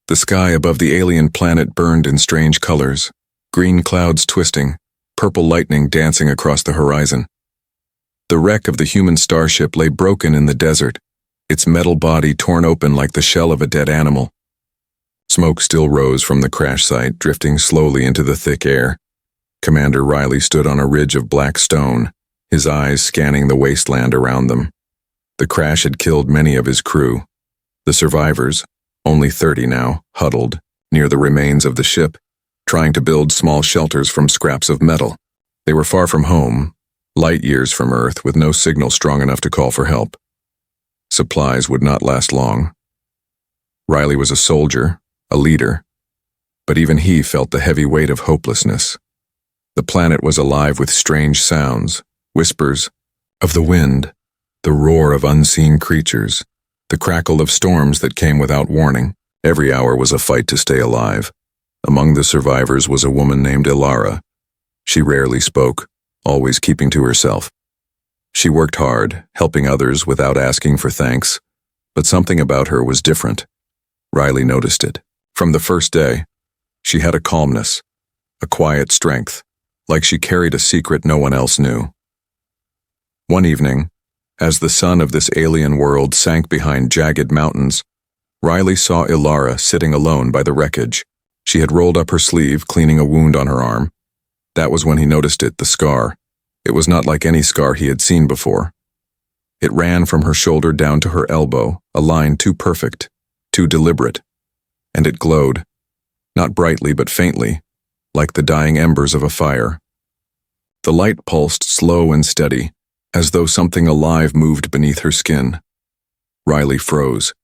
The sky above the alien planet burned in strange colors, green clouds twisting, purple lightning dancing across the horizon. The wreck of the human starship lay broken in the desert, its metal body torn open like the shell of a dead animal. Smoke still rose from the crash site, drifting slowly into the thick air. Commander Riley stood on a ridge of black stone, his eyes scanning the wasteland around them. The crash had killed many of his crew. The survivors, only 30 now, huddled near the remains of the ship, trying to build small shelters from scraps of metal. They were far from home, light years from Earth, with no signal strong enough to call for help. Supplies would not last long. Riley was a soldier, a leader, but even he felt the heavy weight of hopelessness. The planet was alive with strange sounds, whispers of the wind, the roar of unseen creatures, the crackle of storms that came without warning. Every hour was a fight to stay alive. Among the survivors was a woman named Ilara. She rarely spoke, always keeping to herself. She worked hard, helping others without asking for thanks, but something about her was different. Riley noticed it. From the first day, she had a calmness, a quiet strength, like she carried a secret no one else knew. One evening, as the sun of this alien world sank behind jagged mountains, Riley saw Ilara sitting alone by the wreckage. She had rolled up her sleeve, cleaning a wound on her arm. That was when he noticed it, the scar. It was not like any scar he had seen before. It ran from her shoulder down to her elbow, a line too perfect, too deliberate. And it glowed, not brightly but faintly, like the dying embers of a fire. The light pulsed slow and steady, as though something alive moved beneath her skin. Riley froze.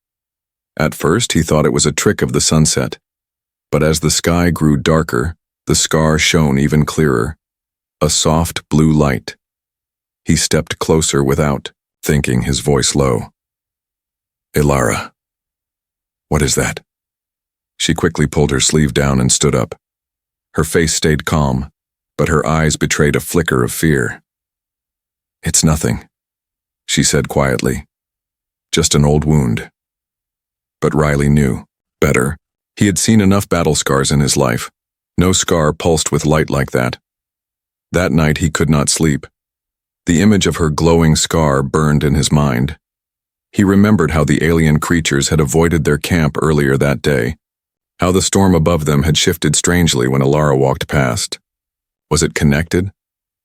At first he thought it was a trick of the sunset, but as the sky grew darker, the scar shone even clearer, a soft blue light. He stepped closer without thinking, his voice low. "Ilara, what is that?" She quickly pulled her sleeve down and stood up. Her face stayed calm, but her eyes betrayed a flicker of fear. "It's nothing," she said quietly. "Just an old wound." But Riley knew better. He had seen enough battle scars in his life. No scar pulsed with light like that. That night he could not sleep. The image of her glowing scar burned in his mind. He remembered how the alien creatures had avoided their camp earlier that day, how the storm above them had shifted strangely when Ilara walked past. Was it connected?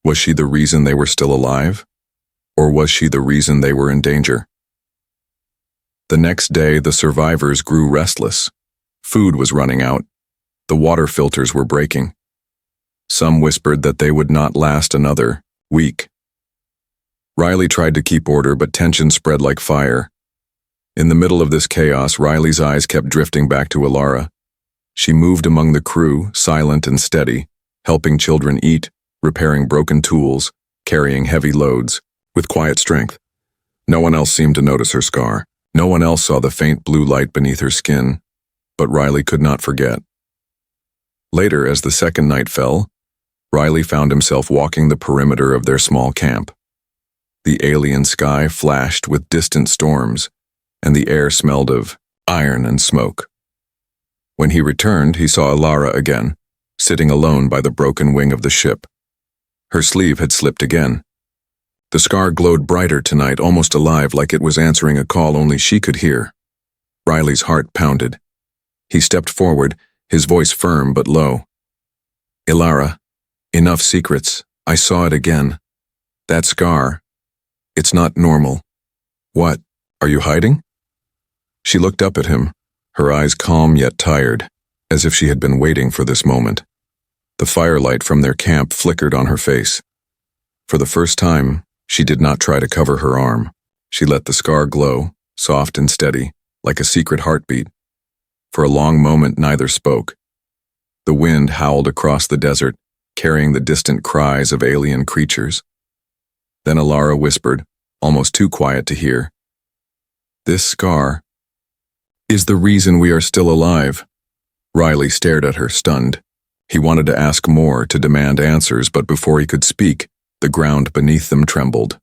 Was she the reason they were still alive? Or was she the reason they were in danger? The next day, the survivors grew restless. Food was running out. The water filters were breaking. Some whispered that they would not last another week. Riley tried to keep order, but tension spread like fire. In the middle of this chaos, Riley's eyes kept drifting back to Ilara. She moved among the crew, silent and steady, helping children eat, repairing broken tools, carrying heavy loads, with quiet strength. No one else seemed to notice her scar. No one else saw the faint blue light beneath her skin, but Riley could not forget. Later, as the second night fell, Riley found himself walking the perimeter of their small camp. The alien sky flashed with distant storms, and the air smelled of iron and smoke. When he returned, he saw Ilara again, sitting alone by the broken wing of the ship. Her sleeve had slipped again. The scar glowed brighter tonight, almost alive, like it was answering a call only she could hear. Riley's heart pounded. He stepped forward, his voice firm but low. "Ilara, enough secrets. I saw it again. That scar. It's not normal." "What? Are you hiding?" She looked up at him, her eyes calm yet tired, as if she had been waiting for this moment. The firelight from their camp flickered on her face. For the first time, she did not try to cover her arm. She let the scar glow, soft and steady, like a secret heartbeat. For a long moment, neither spoke. The wind howled across the desert, carrying the distant cries of alien creatures. Then Ilara whispered, almost too quiet to hear, "This scar is the reason we are still alive." Riley stared at her, stunned. He wanted to ask more, to demand answers, but before he could speak, the ground beneath them trembled.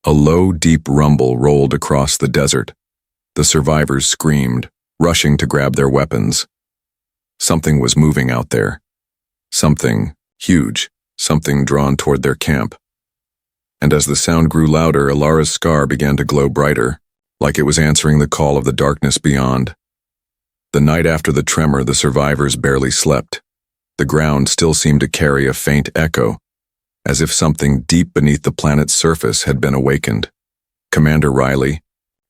A low, deep rumble rolled across the desert. The survivors screamed, rushing to grab their weapons. Something was moving out there. Something huge, something drawn toward their camp. And as the sound grew louder, Ilara's scar began to glow brighter, like it was answering the call of the darkness beyond. The night after the tremor, the survivors barely slept. The ground still seemed to carry a faint echo, as if something deep beneath the planet's surface had been awakened. Commander Riley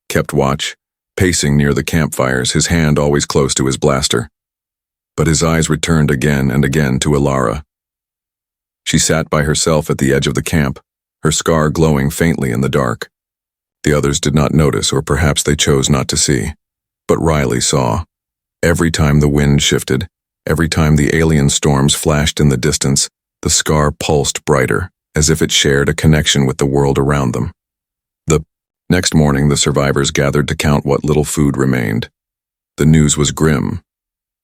kept watch, pacing near the campfires, his hand always close to his blaster. But his eyes returned again and again to Ilara. She sat by herself at the edge of the camp, her scar glowing faintly in the dark. The others did not notice, or perhaps they chose not to see. But Riley saw. Every time the wind shifted, every time the alien storms flashed in the distance, the scar pulsed brighter, as if it shared a connection with the world around them. The next morning, the survivors gathered to count what little food remained. The news was grim.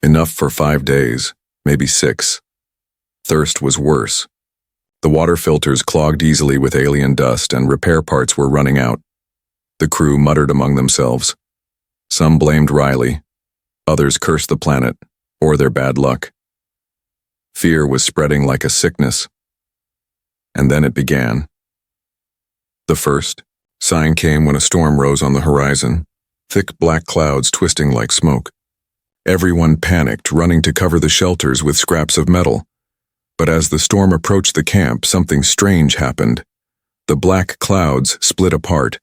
Enough for 5 days, maybe 6. Thirst was worse. The water filters clogged easily with alien dust, and repair parts were running out. The crew muttered among themselves. Some blamed Riley. Others cursed the planet, or their bad luck. Fear was spreading like a sickness. And then it began. The first sign came when a storm rose on the horizon, thick black clouds twisting like smoke. Everyone panicked, running to cover the shelters with scraps of metal. But as the storm approached the camp, something strange happened. The black clouds split apart.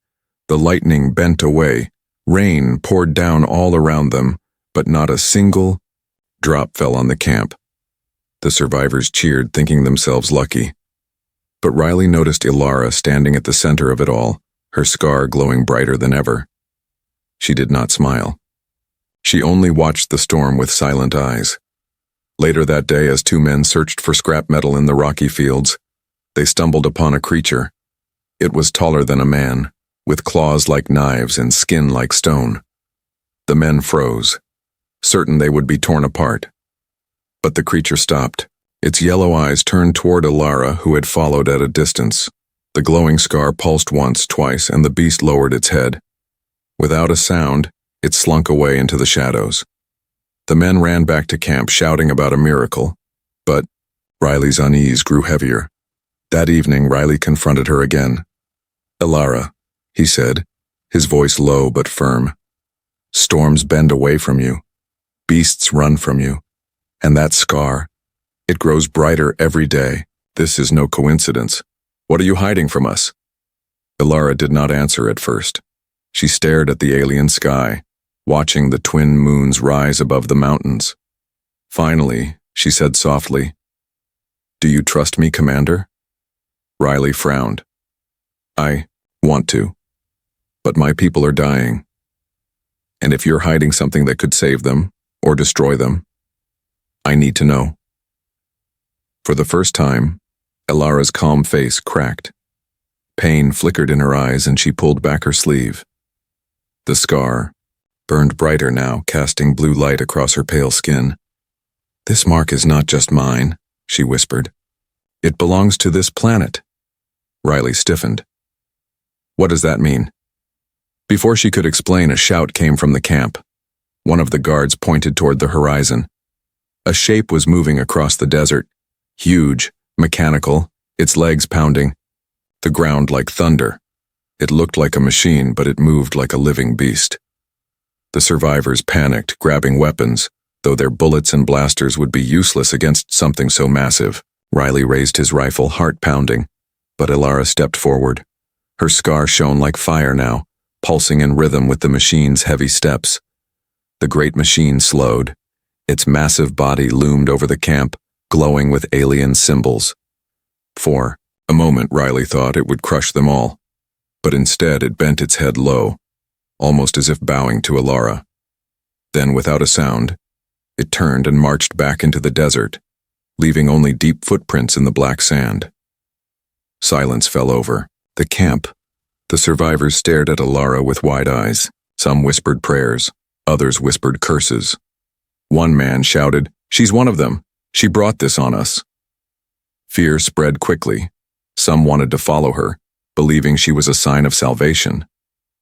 The lightning bent away. Rain poured down all around them, but not a single drop fell on the camp. The survivors cheered, thinking themselves lucky. But Riley noticed Ilara standing at the center of it all, her scar glowing brighter than ever. She did not smile. She only watched the storm with silent eyes. Later that day, as 2 men searched for scrap metal in the rocky fields, they stumbled upon a creature. It was taller than a man, with claws like knives and skin like stone. The men froze, certain they would be torn apart. But the creature stopped. Its yellow eyes turned toward Ilara, who had followed at a distance. The glowing scar pulsed once, twice, and the beast lowered its head. Without a sound, it slunk away into the shadows. The men ran back to camp, shouting about a miracle. But Riley's unease grew heavier. That evening, Riley confronted her again. "Ilara," he said, his voice low but firm. "Storms bend away from you. Beasts run from you. And that scar, it grows brighter every day. This is no coincidence. What are you hiding from us?" Ilara did not answer at first. She stared at the alien sky, watching the twin moons rise above the mountains. Finally, she said softly, "Do you trust me, Commander?" Riley frowned. "I want to. But my people are dying. And if you're hiding something that could save them, or destroy them, I need to know." For the first time, Ilara's calm face cracked. Pain flickered in her eyes, and she pulled back her sleeve. The scar burned brighter now, casting blue light across her pale skin. "This mark is not just mine," she whispered. "It belongs to this planet." Riley stiffened. "What does that mean?" Before she could explain, a shout came from the camp. One of the guards pointed toward the horizon. A shape was moving across the desert, huge, mechanical, its legs pounding, the ground like thunder. It looked like a machine, but it moved like a living beast. The survivors panicked, grabbing weapons, though their bullets and blasters would be useless against something so massive. Riley raised his rifle, heart pounding, but Ilara stepped forward. Her scar shone like fire now, pulsing in rhythm with the machine's heavy steps. The great machine slowed. Its massive body loomed over the camp, glowing with alien symbols. For a moment, Riley thought it would crush them all, but instead it bent its head low, almost as if bowing to Ilara. Then, without a sound, it turned and marched back into the desert, leaving only deep footprints in the black sand. Silence fell over the camp. The survivors stared at Ilara with wide eyes. Some whispered prayers, others whispered curses. One man shouted, "She's one of them. She brought this on us." Fear spread quickly. Some wanted to follow her, believing she was a sign of salvation.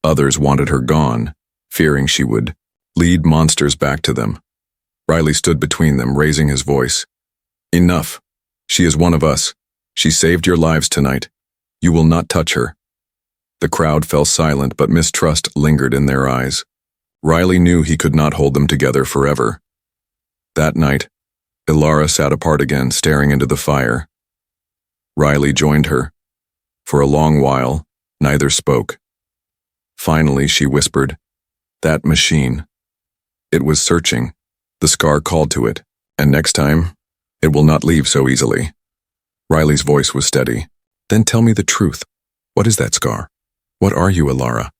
Others wanted her gone, fearing she would Lead monsters back to them. Riley stood between them, raising his voice. Enough. She is one of us. She saved your lives tonight. You will not touch her. The crowd fell silent, but mistrust lingered in their eyes. Riley knew he could not hold them together forever. That night, Ilara sat apart again, staring into the fire. Riley joined her. For a long while, neither spoke. Finally, she whispered, "That machine." It was searching. The scar called to it, and next time, it will not leave so easily. Riley's voice was steady. Then tell me the truth. What is that scar? What are you, Ilara?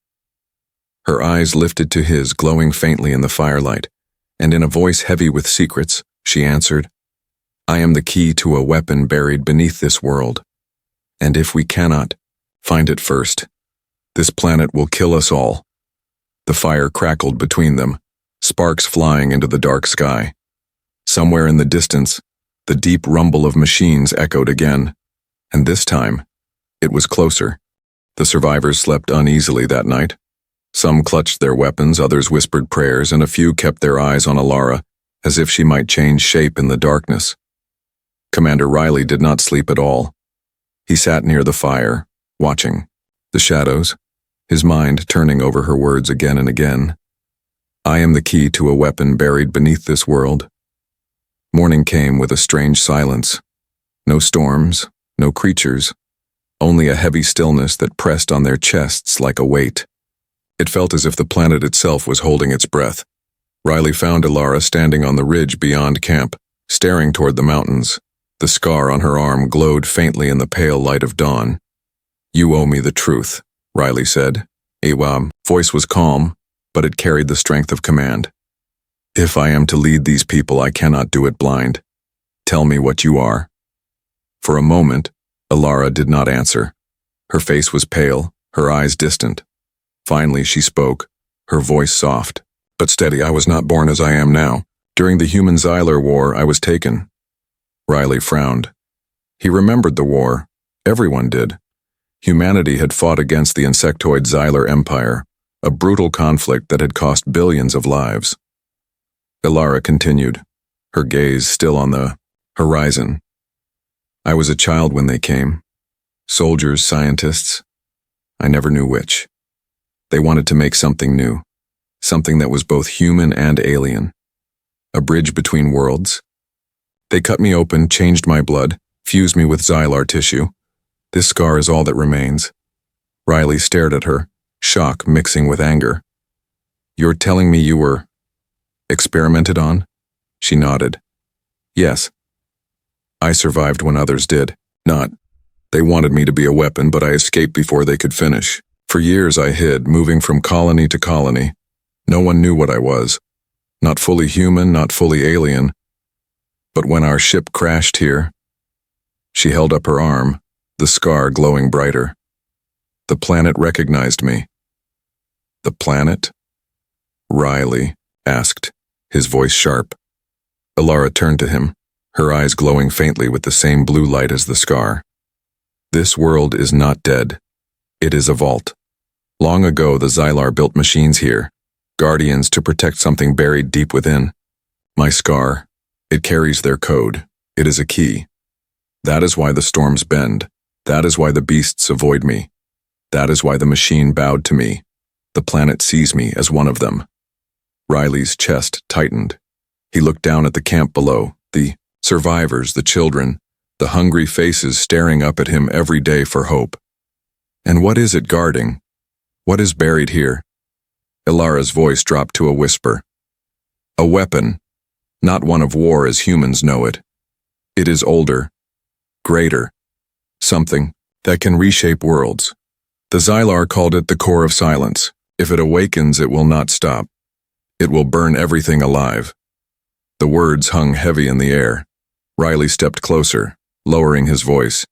Her eyes lifted to his, glowing faintly in the firelight, and in a voice heavy with secrets, she answered, I am the key to a weapon buried beneath this world. And if we cannot find it first, this planet will kill us all. The fire crackled between them, sparks flying into the dark sky. Somewhere in the distance, the deep rumble of machines echoed again, and this time, it was closer. The survivors slept uneasily that night. Some clutched their weapons, others whispered prayers, and a few kept their eyes on Ilara, as if she might change shape in the darkness. Commander Riley did not sleep at all. He sat near the fire, watching the shadows, his mind turning over her words again and again. I am the key to a weapon buried beneath this world. Morning came with a strange silence. No storms, no creatures, only a heavy stillness that pressed on their chests like a weight. It felt as if the planet itself was holding its breath. Riley found Ilara standing on the ridge beyond camp, staring toward the mountains. The scar on her arm glowed faintly in the pale light of dawn. You owe me the truth, Riley said. Iwa's voice was calm, but it carried the strength of command. If I am to lead these people, I cannot do it blind. Tell me what you are. For a moment, Ilara did not answer. Her face was pale, her eyes distant. Finally, she spoke, her voice soft, but steady. I was not born as I am now. During the human-Xylar War, I was taken. Riley frowned. He remembered the war. Everyone did. Humanity had fought against the insectoid Xylar Empire, a brutal conflict that had cost billions of lives. Ilara continued, her gaze still on the horizon. I was a child when they came. Soldiers, scientists. I never knew which. They wanted to make something new, something that was both human and alien. A bridge between worlds. They cut me open, changed my blood, fused me with Xylar tissue. This scar is all that remains. Riley stared at her, shock mixing with anger. You're telling me you were experimented on? She nodded. Yes. I survived when others did. Not. They wanted me to be a weapon, but I escaped before they could finish. For years I hid, moving from colony to colony. No one knew what I was. Not fully human, not fully alien. But when our ship crashed here, she held up her arm, the scar glowing brighter. The planet recognized me. The planet? Riley asked, his voice sharp. Ilara turned to him, her eyes glowing faintly with the same blue light as the scar. This world is not dead. It is a vault. Long ago, the Xylar built machines here, guardians to protect something buried deep within. My scar, it carries their code. It is a key. That is why the storms bend. That is why the beasts avoid me. That is why the machine bowed to me. The planet sees me as one of them. Riley's chest tightened. He looked down at the camp below, the survivors, the children, the hungry faces staring up at him every day for hope. And what is it guarding? What is buried here? Ilara's voice dropped to a whisper. A weapon, not one of war as humans know it. It is older, greater, something that can reshape worlds. The Xylar called it the core of silence. If it awakens, it will not stop. It will burn everything alive. The words hung heavy in the air. Riley stepped closer, lowering his voice.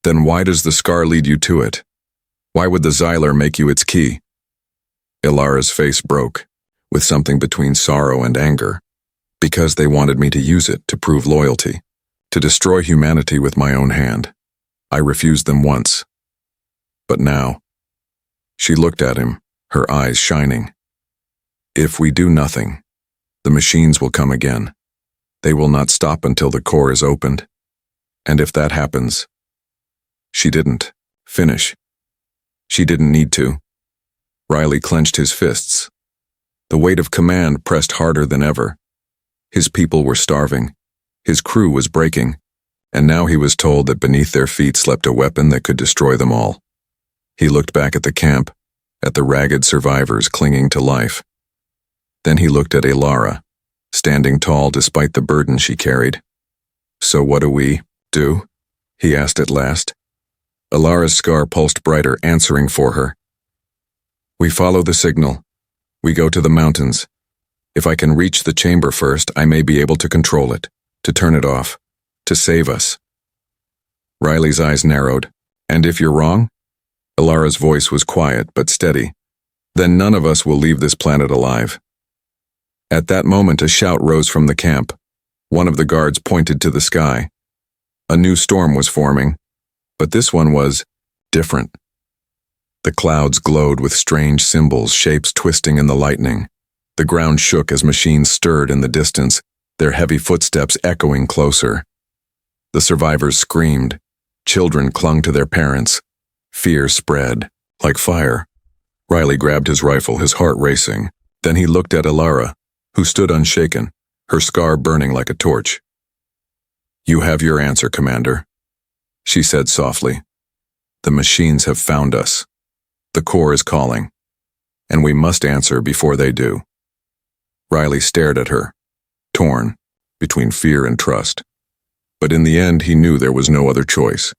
Then why does the scar lead you to it? Why would the Xylar make you its key? Ilara's face broke, with something between sorrow and anger. Because they wanted me to use it to prove loyalty, to destroy humanity with my own hand. I refused them once. But now, she looked at him, her eyes shining. If we do nothing, the machines will come again. They will not stop until the core is opened. And if that happens, she didn't finish. She didn't need to. Riley clenched his fists. The weight of command pressed harder than ever. His people were starving. His crew was breaking. And now he was told that beneath their feet slept a weapon that could destroy them all. He looked back at the camp, at the ragged survivors clinging to life. Then he looked at Alara, standing tall despite the burden she carried. "So what do we do?" he asked at last. Alara's scar pulsed brighter, answering for her. "We follow the signal. We go to the mountains. If I can reach the chamber first, I may be able to control it, to turn it off, to save us." Riley's eyes narrowed. "And if you're wrong?" Alara's voice was quiet but steady. "Then none of us will leave this planet alive." At that moment, a shout rose from the camp. One of the guards pointed to the sky. A new storm was forming, but this one was different. The clouds glowed with strange symbols, shapes twisting in the lightning. The ground shook as machines stirred in the distance, their heavy footsteps echoing closer. The survivors screamed. Children clung to their parents. Fear spread like fire. Riley grabbed his rifle, his heart racing. Then he looked at Alara, who stood unshaken, her scar burning like a torch. "You have your answer, Commander," she said softly. "The machines have found us. The core is calling, and we must answer before they do." Riley stared at her, torn between fear and trust. But in the end, he knew there was no other choice.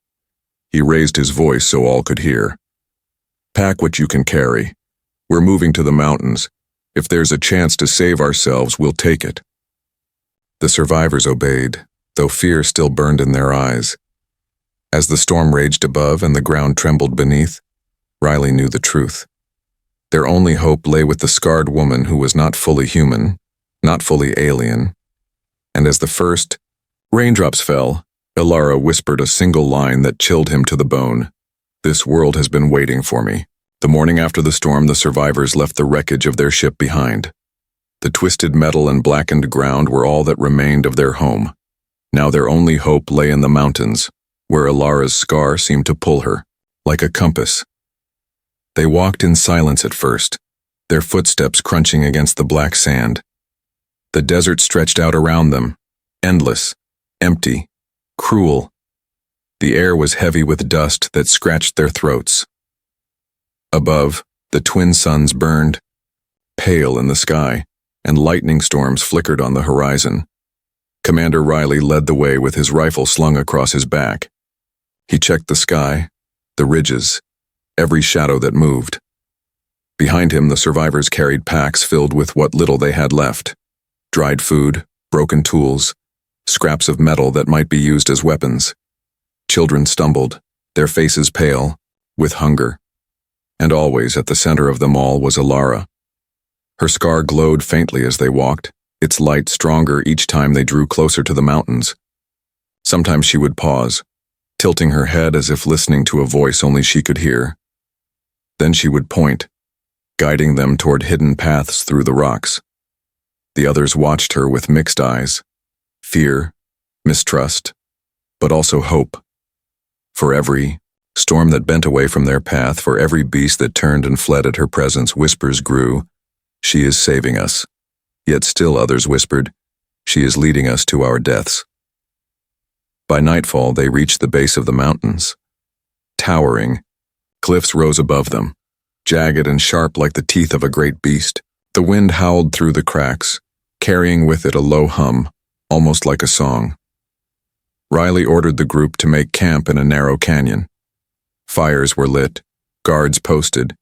He raised his voice so all could hear. "Pack what you can carry. We're moving to the mountains. If there's a chance to save ourselves, we'll take it." The survivors obeyed, though fear still burned in their eyes. As the storm raged above and the ground trembled beneath, Riley knew the truth. Their only hope lay with the scarred woman who was not fully human, not fully alien. And as the first raindrops fell, Alara whispered a single line that chilled him to the bone. "This world has been waiting for me." The morning after the storm, the survivors left the wreckage of their ship behind. The twisted metal and blackened ground were all that remained of their home. Now their only hope lay in the mountains, where Alara's scar seemed to pull her, like a compass. They walked in silence at first, their footsteps crunching against the black sand. The desert stretched out around them, endless, empty, cruel. The air was heavy with dust that scratched their throats. Above, the twin suns burned, pale in the sky, and lightning storms flickered on the horizon. Commander Riley led the way with his rifle slung across his back. He checked the sky, the ridges, every shadow that moved. Behind him, the survivors carried packs filled with what little they had left: dried food, broken tools, scraps of metal that might be used as weapons. Children stumbled, their faces pale, with hunger. And always at the center of them all was Alara. Her scar glowed faintly as they walked, its light stronger each time they drew closer to the mountains. Sometimes she would pause, tilting her head as if listening to a voice only she could hear. Then she would point, guiding them toward hidden paths through the rocks. The others watched her with mixed eyes, fear, mistrust, but also hope. For every storm that bent away from their path, for every beast that turned and fled at her presence, whispers grew, "She is saving us." Yet still others whispered, "She is leading us to our deaths." By nightfall, they reached the base of the mountains. Towering, cliffs rose above them, jagged and sharp like the teeth of a great beast. The wind howled through the cracks, carrying with it a low hum, almost like a song. Riley ordered the group to make camp in a narrow canyon. Fires were lit, guards posted,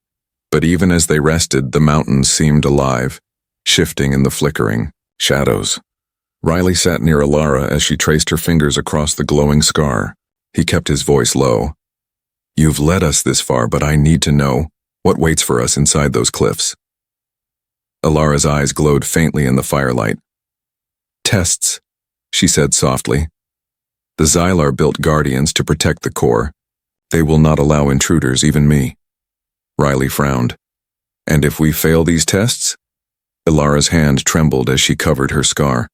but even as they rested, the mountains seemed alive, shifting in the flickering shadows. Riley sat near Alara as she traced her fingers across the glowing scar. He kept his voice low. "You've led us this far, but I need to know what waits for us inside those cliffs." Alara's eyes glowed faintly in the firelight. "Tests," she said softly. "The Xylar built guardians to protect the core. They will not allow intruders, even me." Riley frowned. "And if we fail these tests?" Ilara's hand trembled as she covered her scar.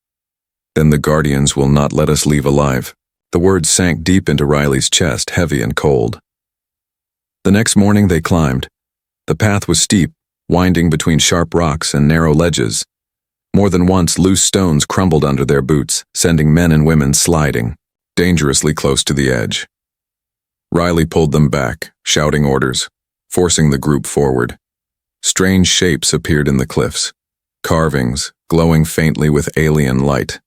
Then the Guardians will not let us leave alive. The words sank deep into Riley's chest, heavy and cold. The next morning they climbed. The path was steep, winding between sharp rocks and narrow ledges. More than once, loose stones crumbled under their boots, sending men and women sliding, dangerously close to the edge. Riley pulled them back, shouting orders, forcing the group forward. Strange shapes appeared in the cliffs, carvings glowing faintly with alien light.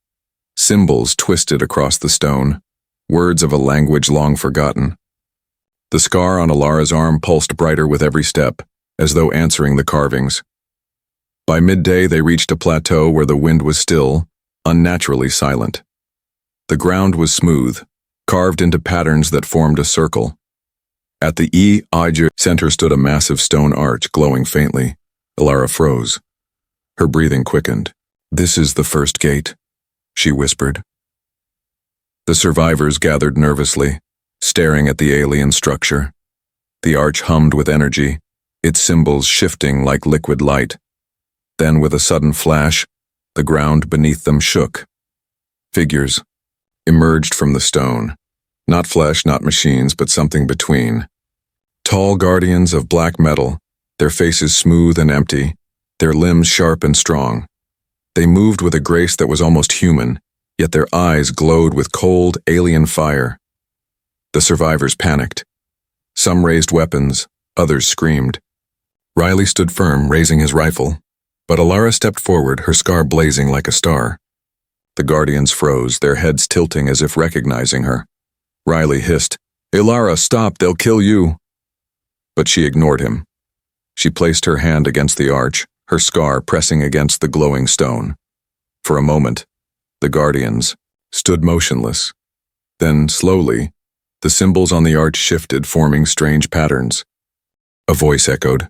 Symbols twisted across the stone, words of a language long forgotten. The scar on Ilara's arm pulsed brighter with every step, as though answering the carvings. By midday they reached a plateau where the wind was still, unnaturally silent. The ground was smooth, carved into patterns that formed a circle. At the HFY center stood a massive stone arch glowing faintly. Ilara froze. Her breathing quickened. "This is the first gate," she whispered. The survivors gathered nervously, staring at the alien structure. The arch hummed with energy, its symbols shifting like liquid light. Then, with a sudden flash, the ground beneath them shook. Figures emerged from the stone. Not flesh, not machines, but something between. Tall guardians of black metal, their faces smooth and empty, their limbs sharp and strong. They moved with a grace that was almost human, yet their eyes glowed with cold, alien fire. The survivors panicked. Some raised weapons, others screamed. Riley stood firm, raising his rifle, but Ilara stepped forward, her scar blazing like a star. The guardians froze, their heads tilting as if recognizing her. Riley hissed, "Ilara, stop, they'll kill you." But she ignored him. She placed her hand against the arch, her scar pressing against the glowing stone. For a moment, the guardians stood motionless. Then, slowly, the symbols on the arch shifted, forming strange patterns. A voice echoed,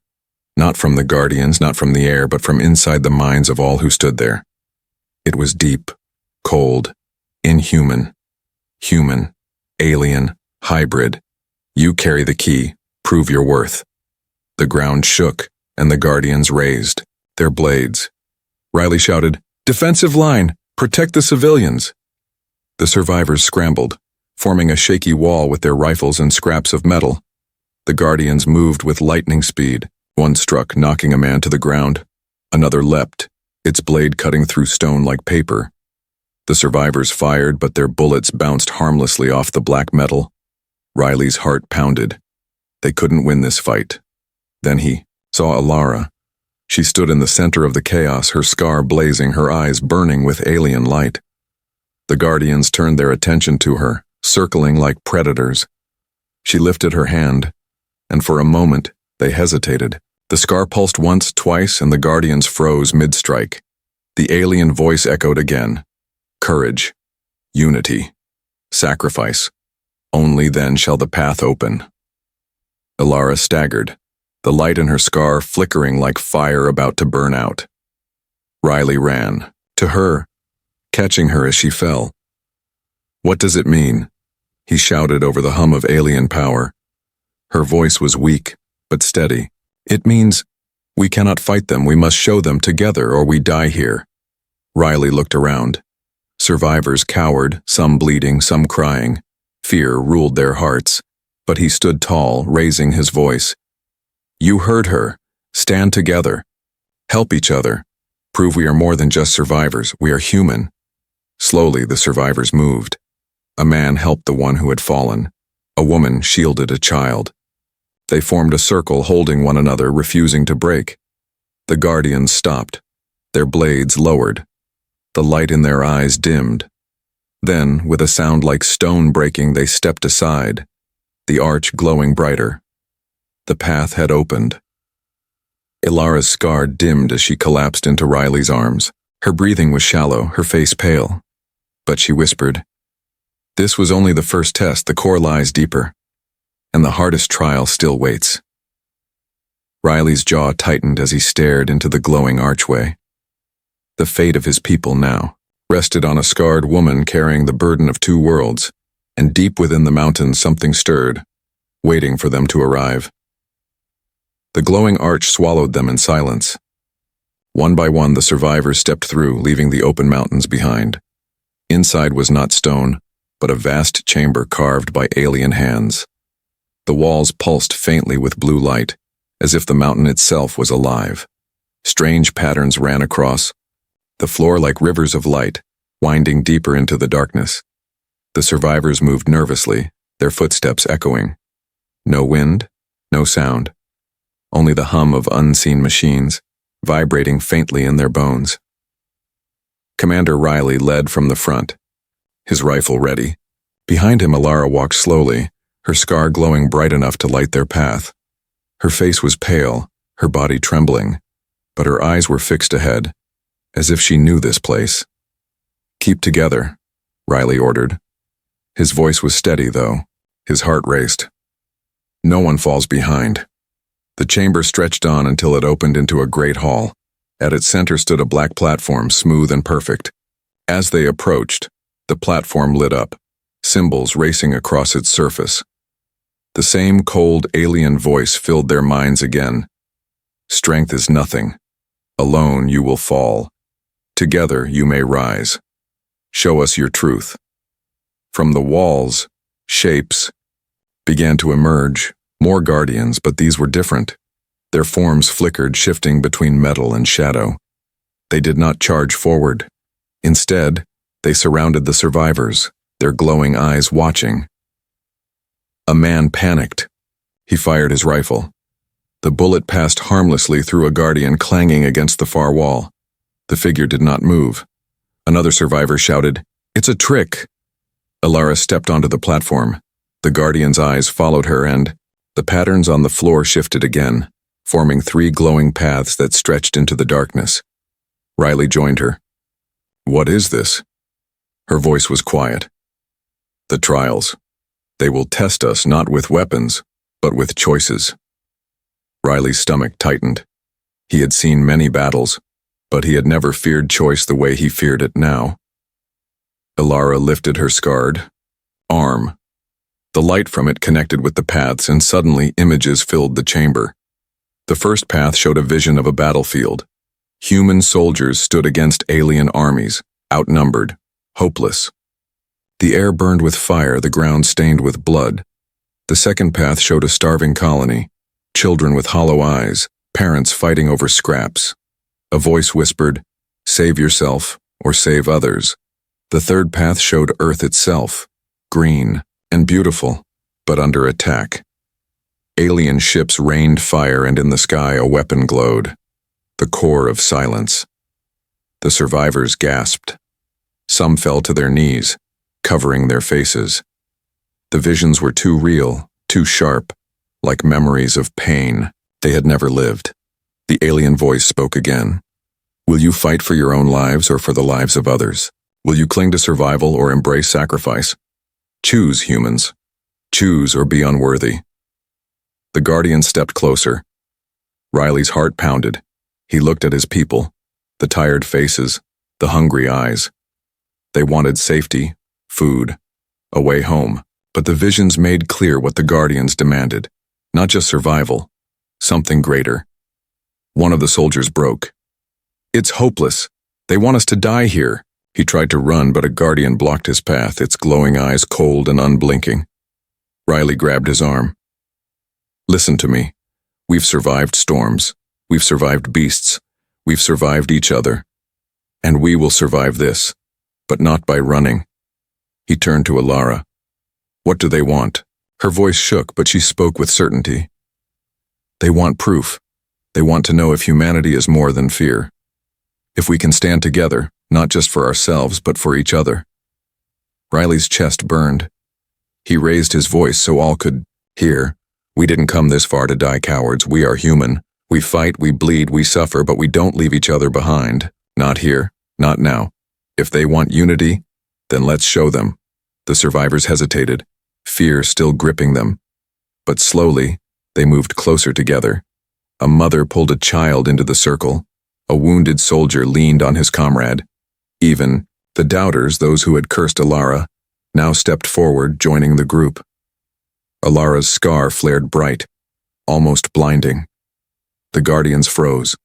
not from the guardians, not from the air, but from inside the minds of all who stood there. It was deep, cold, inhuman, human, alien, hybrid. You carry the key, prove your worth. The ground shook, and the guardians raised their blades. Riley shouted, "Defensive line! Protect the civilians!" The survivors scrambled, forming a shaky wall with their rifles and scraps of metal. The guardians moved with lightning speed. One struck, knocking a man to the ground. Another leapt, its blade cutting through stone like paper. The survivors fired, but their bullets bounced harmlessly off the black metal. Riley's heart pounded. They couldn't win this fight. Then he saw Ilara. She stood in the center of the chaos, her scar blazing, her eyes burning with alien light. The guardians turned their attention to her, circling like predators. She lifted her hand, and for a moment, they hesitated. The scar pulsed once, twice, and the guardians froze mid-strike. The alien voice echoed again. Courage, unity, sacrifice. Only then shall the path open. Ilara staggered, the light in her scar flickering like fire about to burn out. Riley ran, to her, catching her as she fell. "What does it mean?" he shouted over the hum of alien power. Her voice was weak, but steady. "It means we cannot fight them, we must show them together or we die here." Riley looked around. Survivors cowered, some bleeding, some crying. Fear ruled their hearts, but he stood tall, raising his voice. "You heard her. Stand together. Help each other. Prove we are more than just survivors, we are human." Slowly, the survivors moved. A man helped the one who had fallen. A woman shielded a child. They formed a circle, holding one another, refusing to break. The guardians stopped, their blades lowered. The light in their eyes dimmed. Then, with a sound like stone breaking, they stepped aside, the arch glowing brighter. The path had opened. Ilara's scar dimmed as she collapsed into Riley's arms. Her breathing was shallow, her face pale. But she whispered, "This was only the first test, the core lies deeper, and the hardest trial still waits." Riley's jaw tightened as he stared into the glowing archway. The fate of his people now rested on a scarred woman carrying the burden of two worlds, and deep within the mountains something stirred, waiting for them to arrive. The glowing arch swallowed them in silence. One by one, the survivors stepped through, leaving the open mountains behind. Inside was not stone, but a vast chamber carved by alien hands. The walls pulsed faintly with blue light, as if the mountain itself was alive. Strange patterns ran across the floor like rivers of light, winding deeper into the darkness. The survivors moved nervously, their footsteps echoing. No wind, no sound. Only the hum of unseen machines, vibrating faintly in their bones. Commander Riley led from the front, his rifle ready. Behind him, Alara walked slowly, her scar glowing bright enough to light their path. Her face was pale, her body trembling, but her eyes were fixed ahead, as if she knew this place. "Keep together," Riley ordered. His voice was steady, though. His heart raced. No one falls behind. The chamber stretched on until it opened into a great hall. At its center stood a black platform, smooth and perfect. As they approached, the platform lit up, symbols racing across its surface. The same cold alien voice filled their minds again. "Strength is nothing. Alone you will fall. Together you may rise. Show us your truth." From the walls, shapes began to emerge, more guardians, but these were different. Their forms flickered, shifting between metal and shadow. They did not charge forward. Instead, they surrounded the survivors, their glowing eyes watching. A man panicked. He fired his rifle. The bullet passed harmlessly through a guardian, clanging against the far wall. The figure did not move. Another survivor shouted, "It's a trick!" Alara stepped onto the platform. The guardian's eyes followed her, and the patterns on the floor shifted again, forming 3 glowing paths that stretched into the darkness. Riley joined her. "What is this?" Her voice was quiet. "The trials. They will test us not with weapons, but with choices." Riley's stomach tightened. He had seen many battles, but he had never feared choice the way he feared it now. Alara lifted her scarred arm. The light from it connected with the paths, and suddenly images filled the chamber. The first path showed a vision of a battlefield. Human soldiers stood against alien armies, outnumbered, hopeless. The air burned with fire, the ground stained with blood. The second path showed a starving colony, children with hollow eyes, parents fighting over scraps. A voice whispered, "Save yourself or save others." The third path showed Earth itself, green and beautiful, but under attack. Alien ships rained fire, and in the sky a weapon glowed, the core of silence. The survivors gasped. Some fell to their knees, covering their faces. The visions were too real, too sharp, like memories of pain they had never lived. The alien voice spoke again. "Will you fight for your own lives or for the lives of others? Will you cling to survival or embrace sacrifice? Choose, humans. Choose or be unworthy." The guardian stepped closer. Riley's heart pounded. He looked at his people, the tired faces, the hungry eyes. They wanted safety, food, a way home, but the visions made clear what the guardians demanded. Not just survival, something greater. One of the soldiers broke. "It's hopeless. They want us to die here." He tried to run, but a guardian blocked his path, its glowing eyes cold and unblinking. Riley grabbed his arm. "Listen to me. We've survived storms. We've survived beasts. We've survived each other. And we will survive this, but not by running." He turned to Alara. "What do they want?" Her voice shook, but she spoke with certainty. "They want proof. They want to know if humanity is more than fear. If we can stand together, not just for ourselves, but for each other." Riley's chest burned. He raised his voice so all could hear. "We didn't come this far to die cowards. We are human. We fight, we bleed, we suffer, but we don't leave each other behind. Not here, not now. If they want unity, then let's show them." The survivors hesitated, fear still gripping them. But slowly, they moved closer together. A mother pulled a child into the circle. A wounded soldier leaned on his comrade. Even the doubters, those who had cursed Alara, now stepped forward, joining the group. Alara's scar flared bright, almost blinding. The guardians froze.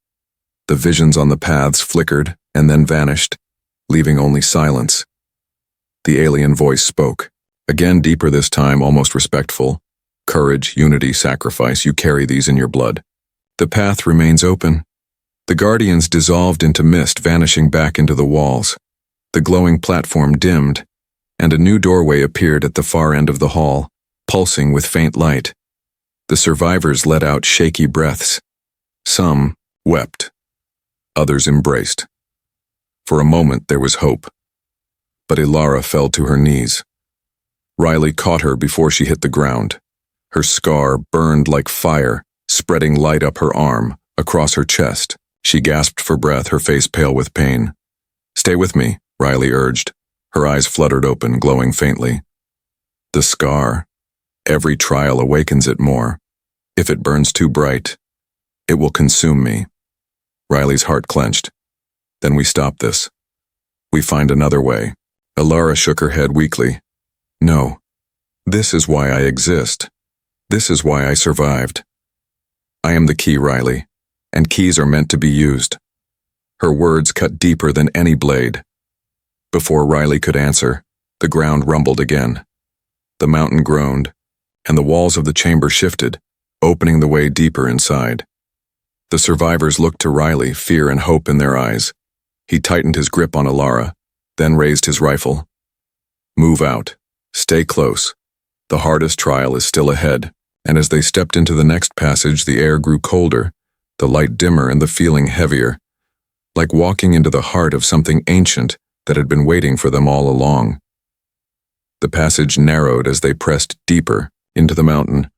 The visions on the paths flickered and then vanished, leaving only silence. The alien voice spoke, again deeper this time, almost respectful. Courage, unity, sacrifice, you carry these in your blood. The path remains open. The Guardians dissolved into mist, vanishing back into the walls. The glowing platform dimmed, and a new doorway appeared at the far end of the hall, pulsing with faint light. The survivors let out shaky breaths. Some wept. Others embraced. For a moment there was hope. But Ilara fell to her knees. Riley caught her before she hit the ground. Her scar burned like fire, spreading light up her arm, across her chest. She gasped for breath, her face pale with pain. "Stay with me," Riley urged. Her eyes fluttered open, glowing faintly. The scar. Every trial awakens it more. If it burns too bright, it will consume me. Riley's heart clenched. Then we stop this. We find another way. Ilara shook her head weakly. No. This is why I exist. This is why I survived. I am the key, Riley, and keys are meant to be used. Her words cut deeper than any blade. Before Riley could answer, the ground rumbled again. The mountain groaned, and the walls of the chamber shifted, opening the way deeper inside. The survivors looked to Riley, fear and hope in their eyes. He tightened his grip on Ilara, then raised his rifle. Move out. Stay close. The hardest trial is still ahead. And as they stepped into the next passage, the air grew colder, the light dimmer and the feeling heavier, like walking into the heart of something ancient that had been waiting for them all along. The passage narrowed as they pressed deeper into the mountain.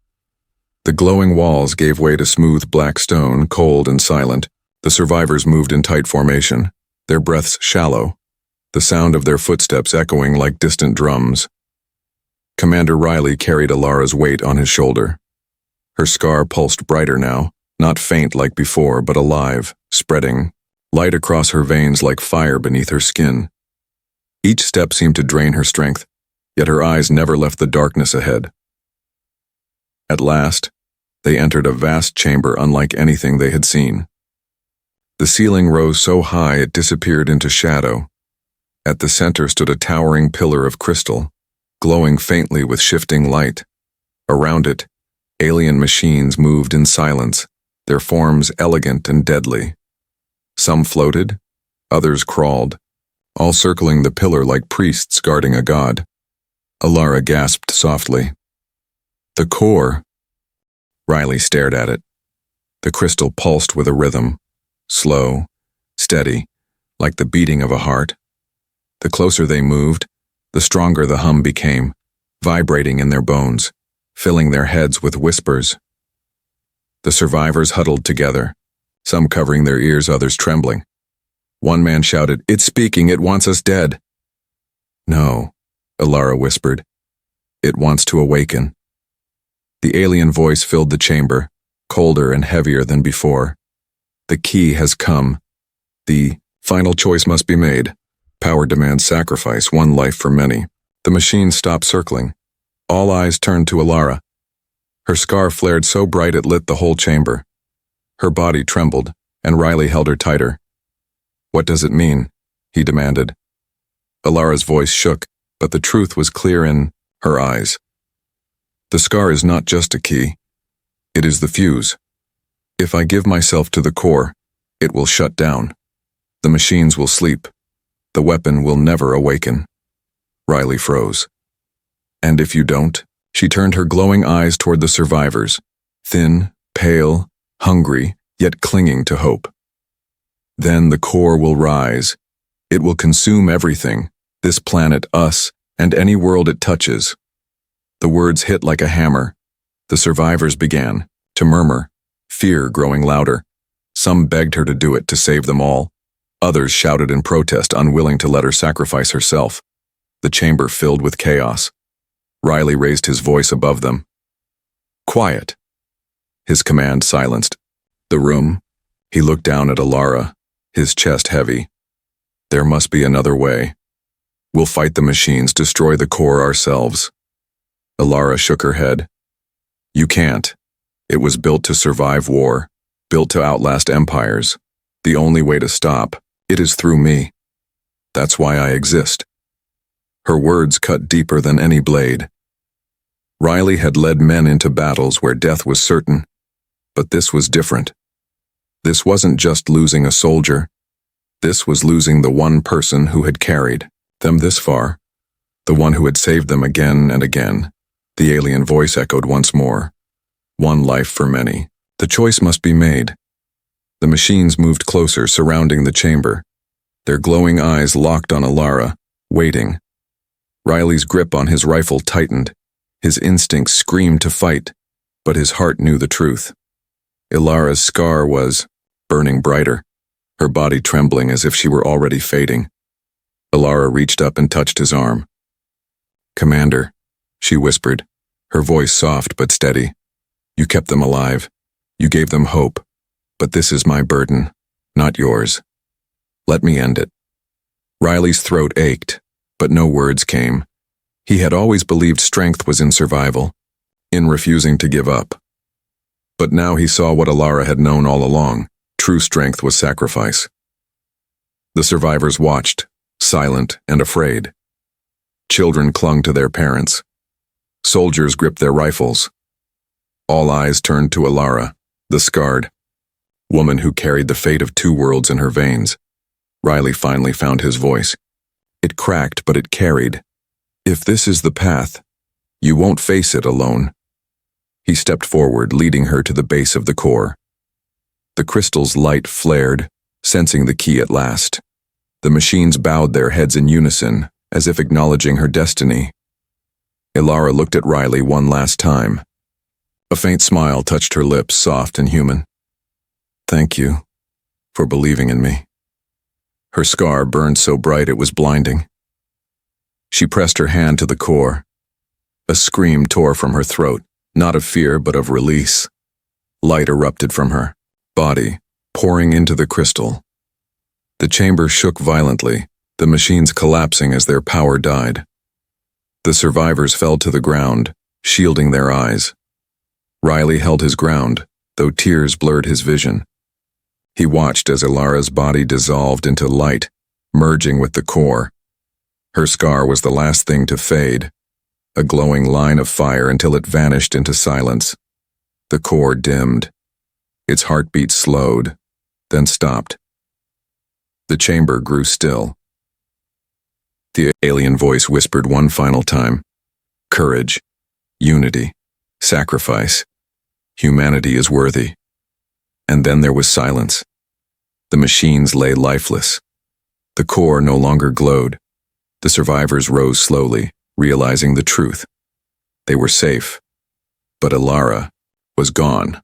The glowing walls gave way to smooth black stone, cold and silent. The survivors moved in tight formation, their breaths shallow, the sound of their footsteps echoing like distant drums. Commander Riley carried Ilara's weight on his shoulder. Her scar pulsed brighter now, not faint like before, but alive, spreading, light across her veins like fire beneath her skin. Each step seemed to drain her strength, yet her eyes never left the darkness ahead. At last, they entered a vast chamber unlike anything they had seen. The ceiling rose so high it disappeared into shadow. At the center stood a towering pillar of crystal, glowing faintly with shifting light. Around it, alien machines moved in silence, their forms elegant and deadly. Some floated, others crawled, all circling the pillar like priests guarding a god. Ilara gasped softly. The core. Riley stared at it. The crystal pulsed with a rhythm, slow, steady, like the beating of a heart. The closer they moved, the stronger the hum became, vibrating in their bones, filling their heads with whispers. The survivors huddled together, some covering their ears, others trembling. One man shouted, "It's speaking, it wants us dead." "No," Ilara whispered. "It wants to awaken." The alien voice filled the chamber, colder and heavier than before. The key has come. The final choice must be made. Power demands sacrifice, one life for many. The machine stopped circling. All eyes turned to Ilara. Her scar flared so bright it lit the whole chamber. Her body trembled, and Riley held her tighter. "What does it mean?" he demanded. Ilara's voice shook, but the truth was clear in her eyes. The scar is not just a key. It is the fuse. If I give myself to the core, it will shut down. The machines will sleep. The weapon will never awaken. Riley froze. "And if you don't?" She turned her glowing eyes toward the survivors, thin, pale, hungry, yet clinging to hope. "Then the core will rise. It will consume everything, this planet, us, and any world it touches." The words hit like a hammer. The survivors began to murmur, fear growing louder. Some begged her to do it to save them all. Others shouted in protest, unwilling to let her sacrifice herself. The chamber filled with chaos. Riley raised his voice above them. "Quiet." His command silenced the room. He looked down at Ilara, his chest heavy. "There must be another way. We'll fight the machines, destroy the core ourselves." Ilara shook her head. "You can't. It was built to survive war, built to outlast empires. The only way to stop it is through me. That's why I exist. Her words cut deeper than any blade. Riley had led men into battles where death was certain, but this was different. This wasn't just losing a soldier. This was losing the one person who had carried them this far, the one who had saved them again and again. The alien voice echoed once more. One life for many. The choice must be made. The machines moved closer, surrounding the chamber. Their glowing eyes locked on Alara, waiting. Riley's grip on his rifle tightened. His instincts screamed to fight, but his heart knew the truth. Alara's scar was burning brighter, her body trembling as if she were already fading. Alara reached up and touched his arm. "Commander," she whispered, her voice soft but steady. "You kept them alive. You gave them hope. But this is my burden, not yours. Let me end it." Riley's throat ached, but no words came. He had always believed strength was in survival, in refusing to give up. But now he saw what Alara had known all along. True strength was sacrifice. The survivors watched, silent and afraid. Children clung to their parents. Soldiers gripped their rifles. All eyes turned to Alara, the scarred woman who carried the fate of two worlds in her veins. Riley finally found his voice. It cracked, but it carried. "If this is the path, you won't face it alone." He stepped forward, leading her to the base of the core. The crystal's light flared, sensing the key at last. The machines bowed their heads in unison, as if acknowledging her destiny. Alara looked at Riley one last time. A faint smile touched her lips, soft and human. "Thank you for believing in me." Her scar burned so bright it was blinding. She pressed her hand to the core. A scream tore from her throat, not of fear but of release. Light erupted from her body, pouring into the crystal. The chamber shook violently, the machines collapsing as their power died. The survivors fell to the ground, shielding their eyes. Riley held his ground, though tears blurred his vision. He watched as Alara's body dissolved into light, merging with the core. Her scar was the last thing to fade, a glowing line of fire until it vanished into silence. The core dimmed. Its heartbeat slowed, then stopped. The chamber grew still. The alien voice whispered one final time. "Courage, unity, sacrifice. Humanity is worthy." And then there was silence. The machines lay lifeless. The core no longer glowed. The survivors rose slowly, realizing the truth. They were safe, but Alara was gone.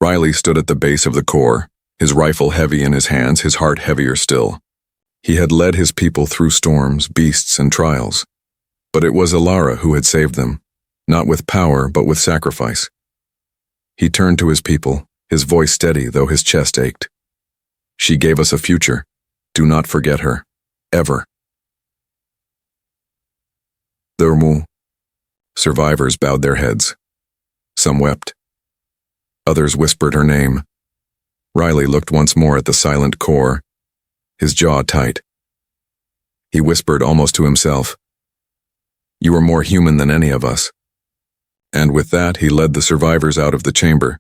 Riley stood at the base of the core, his rifle heavy in his hands, his heart heavier still. He had led his people through storms, beasts, and trials. But it was Alara who had saved them, not with power, but with sacrifice. He turned to his people, his voice steady, though his chest ached. "She gave us a future. Do not forget her. Ever." The survivors bowed their heads. Some wept. Others whispered her name. Riley looked once more at the silent core, his jaw tight. He whispered almost to himself, "You are more human than any of us." And with that, he led the survivors out of the chamber,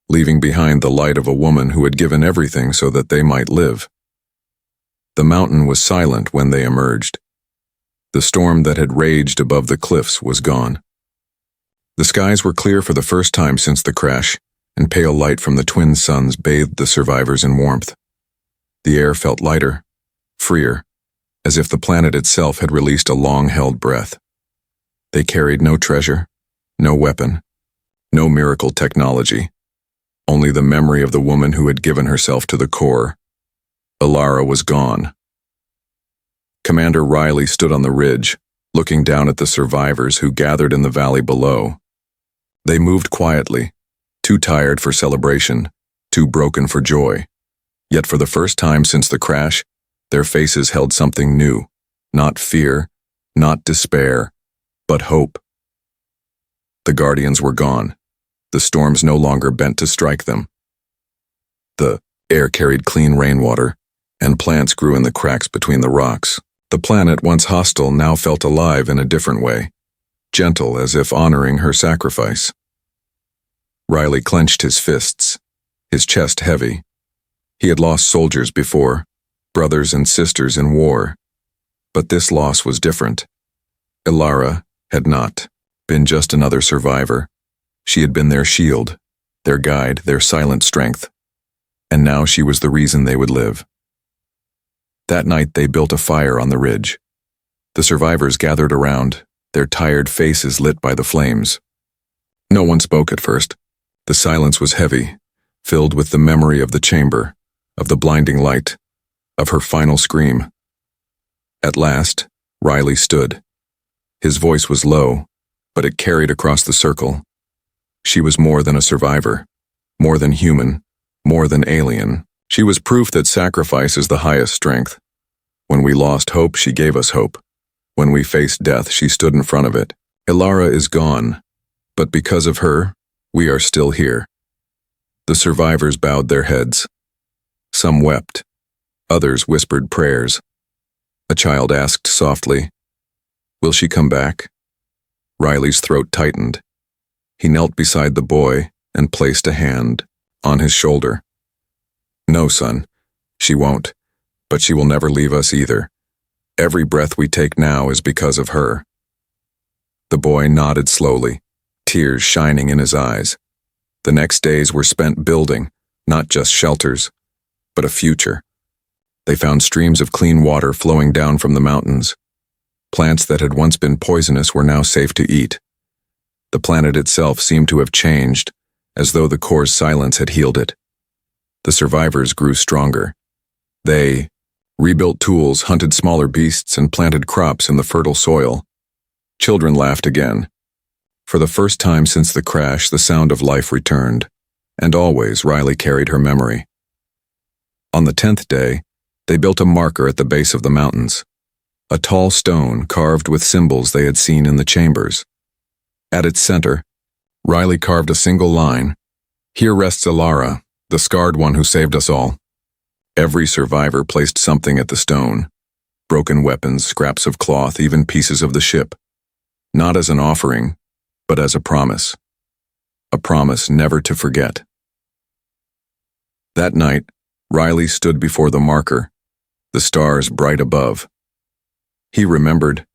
leaving behind the light of a woman who had given everything so that they might live. The mountain was silent when they emerged. The storm that had raged above the cliffs was gone. The skies were clear for the first time since the crash, and pale light from the twin suns bathed the survivors in warmth. The air felt lighter, freer, as if the planet itself had released a long-held breath. They carried no treasure, no weapon, no miracle technology, only the memory of the woman who had given herself to the core. Alara was gone. Commander Riley stood on the ridge, looking down at the survivors who gathered in the valley below. They moved quietly, too tired for celebration, too broken for joy. Yet for the first time since the crash, their faces held something new. Not fear, not despair, but hope. The Guardians were gone. The storms no longer bent to strike them. The Air carried clean rainwater, and plants grew in the cracks between the rocks. The planet, once hostile, now felt alive in a different way, gentle as if honoring her sacrifice. Riley clenched his fists, his chest heavy. He had lost soldiers before, brothers and sisters in war. But this loss was different. Ilara had not been just another survivor. She had been their shield, their guide, their silent strength. And now she was the reason they would live. That night they built a fire on the ridge. The survivors gathered around, their tired faces lit by the flames. No one spoke at first. The silence was heavy, filled with the memory of the chamber, of the blinding light, of her final scream. At last, Riley stood. His voice was low, but it carried across the circle. She was more than a survivor, more than human, more than alien. She was proof that sacrifice is the highest strength. When we lost hope, she gave us hope. When we faced death, she stood in front of it. Ilara is gone, but because of her, we are still here. The survivors bowed their heads. Some wept. Others whispered prayers. A child asked softly, "Will she come back?" Riley's throat tightened. He knelt beside the boy and placed a hand on his shoulder. "No, son, she won't, but she will never leave us either. Every breath we take now is because of her." The boy nodded slowly, tears shining in his eyes. The next days were spent building, not just shelters, but a future. They found streams of clean water flowing down from the mountains. Plants that had once been poisonous were now safe to eat. The planet itself seemed to have changed, as though the core's silence had healed it. The survivors grew stronger. They rebuilt tools, hunted smaller beasts, and planted crops in the fertile soil. Children laughed again. For the first time since the crash, the sound of life returned, and always Riley carried her memory. On the 10th day, they built a marker at the base of the mountains, a tall stone carved with symbols they had seen in the chambers. At its center, Riley carved a single line, "Here rests Ilara, the scarred one who saved us all." Every survivor placed something at the stone, broken weapons, scraps of cloth, even pieces of the ship, not as an offering, but as a promise never to forget. That night, Riley stood before the marker, the stars bright above. He remembered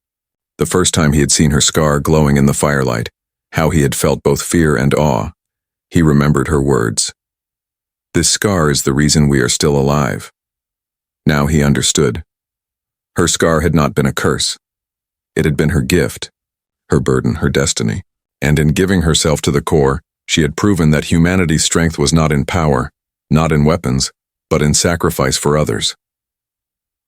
the first time he had seen her scar glowing in the firelight, how he had felt both fear and awe. He remembered her words. "This scar is the reason we are still alive." Now he understood. Her scar had not been a curse. It had been her gift, her burden, her destiny. And in giving herself to the core, she had proven that humanity's strength was not in power, not in weapons, but in sacrifice for others.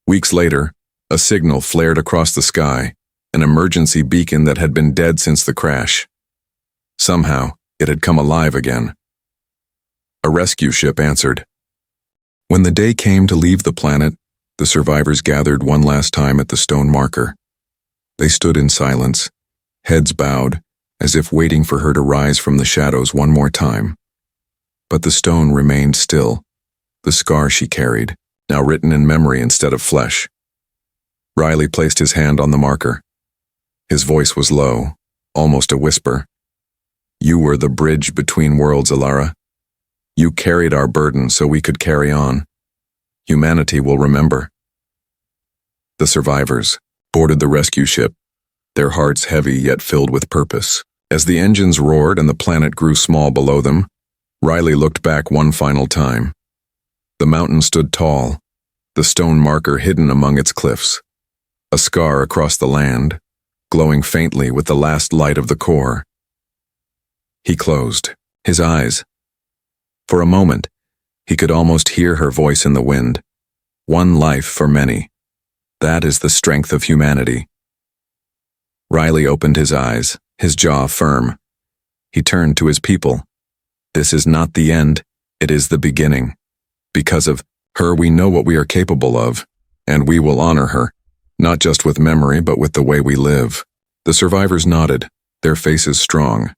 Weeks later, a signal flared across the sky, an emergency beacon that had been dead since the crash. Somehow, it had come alive again. A rescue ship answered. When the day came to leave the planet, the survivors gathered one last time at the stone marker. They stood in silence, heads bowed, as if waiting for her to rise from the shadows one more time. But the stone remained still, the scar she carried, now written in memory instead of flesh. Riley placed his hand on the marker. His voice was low, almost a whisper. "You were the bridge between worlds, Ilara. You carried our burden so we could carry on. Humanity will remember." The survivors boarded the rescue ship, their hearts heavy yet filled with purpose. As the engines roared and the planet grew small below them, Riley looked back one final time. The mountain stood tall, the stone marker hidden among its cliffs, a scar across the land, glowing faintly with the last light of the core. He closed his eyes. For a moment, he could almost hear her voice in the wind. One life for many. That is the strength of humanity. Riley opened his eyes, his jaw firm. He turned to his people. "This is not the end, it is the beginning. Because of her we know what we are capable of, and we will honor her, not just with memory but with the way we live." The survivors nodded, their faces strong.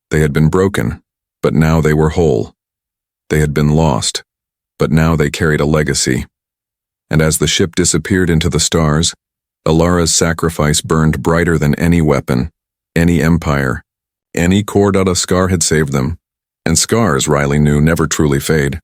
They had been broken, but now they were whole. They had been lost, but now they carried a legacy. And as the ship disappeared into the stars, Alara's sacrifice burned brighter than any weapon, any empire, any cord out of scar had saved them, and scars, Riley knew, never truly fade.